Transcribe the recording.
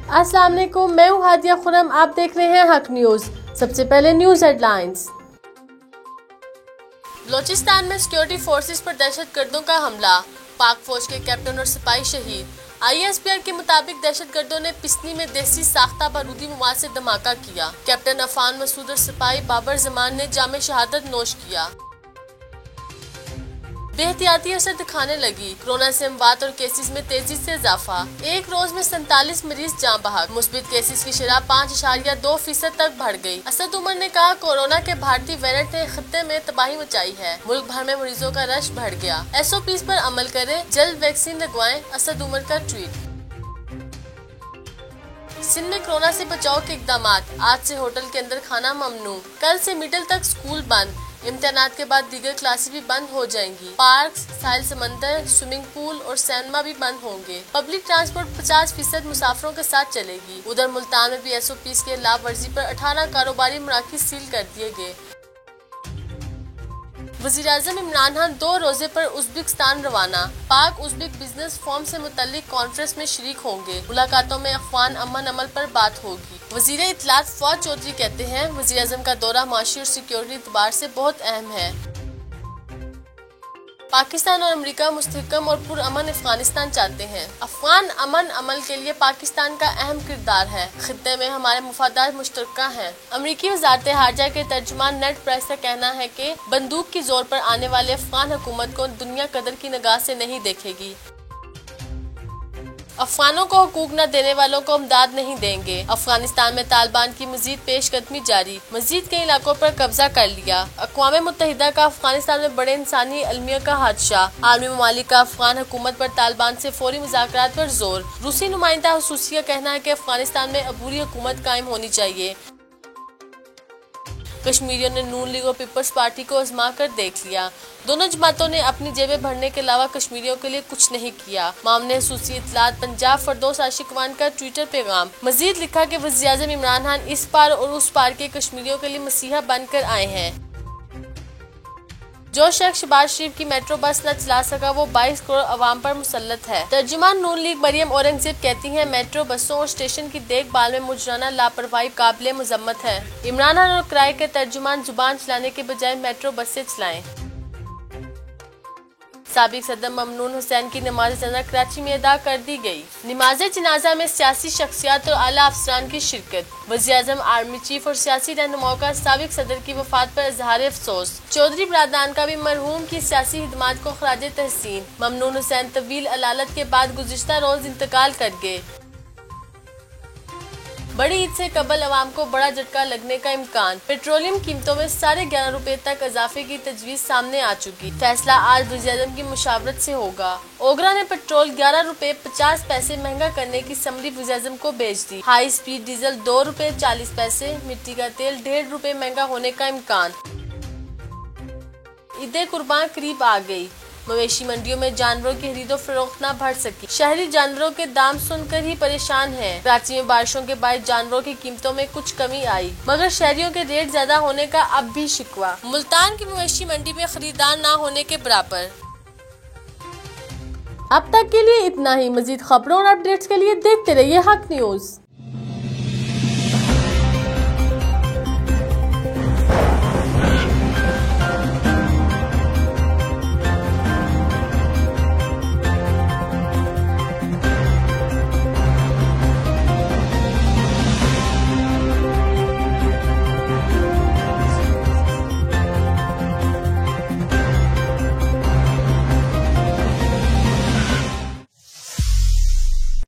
अस्सलाम वालेकुम, मैं हूँ हादिया खुरम। आप देख रहे हैं हक न्यूज। सबसे पहले न्यूज हेडलाइंस। बलोचिस्तान में सिक्योरिटी फोर्सेस पर दहशतगर्दों का हमला, पाक फौज के कैप्टन और सिपाही शहीद। ISPR के मुताबिक दहशतगर्दों ने पिसनी में देसी साख्ता बारूदी मवाद से धमाका किया। कैप्टन अफान मसूद और सिपाही बाबर जमान ने जामे शहादत नोश किया। बेहतियाती असर दिखाने लगी, कोरोना से अमवात और केसेस में तेजी से इजाफा। एक रोज में 47 मरीज जाँ बहक। मुस्बित केसेस की शरह 5.2% तक बढ़ गई। असद उमर ने कहा, कोरोना के भारतीय वेरिएंट ने खित्ते में तबाही मचाई है। मुल्क भर में मरीजों का रश बढ़ गया। SOPs पर अमल करें, जल्द वैक्सीन लगवाएं। असद उमर का ट्वीट। सिंध में कोरोना से बचाव के इकदाम, आज से होटल के अंदर खाना ममनू। कल से मिडिल तक स्कूल बंद। इम्तिहानात के बाद दीगर क्लासेस भी बंद हो जाएंगी। पार्क, साहिल समंदर, स्विमिंग पूल और सिनेमा भी बंद होंगे। पब्लिक ट्रांसपोर्ट 50% मुसाफिरों के साथ चलेगी। उधर मुल्तान में भी SOPs के खिलाफ वर्जी पर 18 कारोबारी मराकज़ सील कर दिए गए। वज़ीर-ए-आज़म इमरान खान 2 रोजे पर उज़्बेकिस्तान रवाना। पाक उज़्बेक बिजनेस फोरम से मुतल्लिक कॉन्फ्रेंस में शरीक होंगे। मुलाकातों में अफ़गान अमन अमल पर बात होगी। वज़ीर इत्तलात फवाद चौधरी कहते हैं, वज़ीर-ए-आज़म का दौरा माशी और सिक्योरिटी एतबार से बहुत अहम है। पाकिस्तान और अमेरिका मुस्तहकम और पुरअमन अफगानिस्तान चाहते हैं। अफगान अमन अमल के लिए पाकिस्तान का अहम किरदार है। खित्ते में हमारे मुफादात मुश्तरका हैं। अमेरिकी वज़ारत हारजा के तर्जुमान नेड प्राइस का कहना है कि बंदूक की जोर पर आने वाले अफगान हुकूमत को दुनिया कदर की निगाह से नहीं देखेगी। अफगानों को हुकूक न देने वालों को इमदाद नहीं देंगे। अफगानिस्तान में तालिबान की मजीद पेशकदमी जारी, मजीद कई इलाकों पर कब्जा कर लिया। अक़वाम मुत्तहिदा का अफगानिस्तान में बड़े इंसानी अलमिया का हादसा, आलमी ममालिक का अफगान हुकूमत पर तालिबान से फौरी मुज़ाकरात पर जोर। रूसी नुमाइंदा हुसूसी का कहना है कि अफगानिस्तान में अबूरी हुकूमत कायम होनी चाहिए। कश्मीरियों ने नून लीग और पीपल्स पार्टी को आजमा कर देख लिया। दोनों जमातों ने अपनी जेबें भरने के अलावा कश्मीरियों के लिए कुछ नहीं किया। मामले हुसूसी इत्तलात पंजाब फरदौस आशिकवान का ट्विटर पैगाम। मजीद लिखा कि वज़ीर-ए-आज़म इमरान खान इस पार और उस पार के कश्मीरियों के लिए मसीहा बनकर आए हैं। जो शख्स शहबाज शरीफ की मेट्रो बस न चला सका, वो 22 करोड़ अवाम पर मुसल्लत है। तर्जुमान नून लीग मरियम औरंगजेब कहती हैं, मेट्रो बसों और स्टेशन की देखभाल में मुजराना लापरवाही काबिले मुजम्मत है। इमरान खान और किराए के तर्जुमान जुबान चलाने के बजाय मेट्रो बसें चलाएं। साबिक सदर ममनून हुसैन की नमाज जनाजा कराची में अदा कर दी गई। नमाज जनाजा में सियासी शख्सियत और आला अफसरान की शिरकत। वज़ीर-ए-आज़म, आर्मी चीफ और सियासी रहनुमाओं का साबिक सदर की वफात पर इजहार अफसोस। चौधरी बरादरान का भी मरहूम की सियासी खिदमात को खराज तहसीन। ममनून हुसैन तवील अलालत के बाद गुज़िश्ता रोज इंतकाल कर गए। बड़ी ईद से कबल अवाम को बड़ा झटका लगने का इम्कान। पेट्रोलियम कीमतों में 11.5 रुपए तक इजाफे की तजवीज सामने आ चुकी। फैसला आज वज़ीर-ए-आज़म की मुशावरत से होगा। ओगरा ने पेट्रोल 11 रुपए 50 पैसे महंगा करने की समरी वज़ीर-ए-आज़म को भेज दी। हाई स्पीड डीजल 2 रुपए 40 पैसे, मिट्टी का तेल 1.5 रुपए महंगा होने का इम्कान। ईद कुर्बान करीब आ गई। मवेशी मंडियों में जानवरों की खरीदो फरोख्त न बढ़ सकी। शहरी जानवरों के दाम सुनकर ही परेशान हैं। कराची में बारिशों के बाद जानवरों की कीमतों में कुछ कमी आई, मगर शहरियों के रेट ज्यादा होने का अब भी शिकवा। मुल्तान की मवेशी मंडी में खरीदार न होने के बराबर। अब तक के लिए इतना ही। मजीद खबरों और अपडेट्स के लिए देखते रहिए हक न्यूज।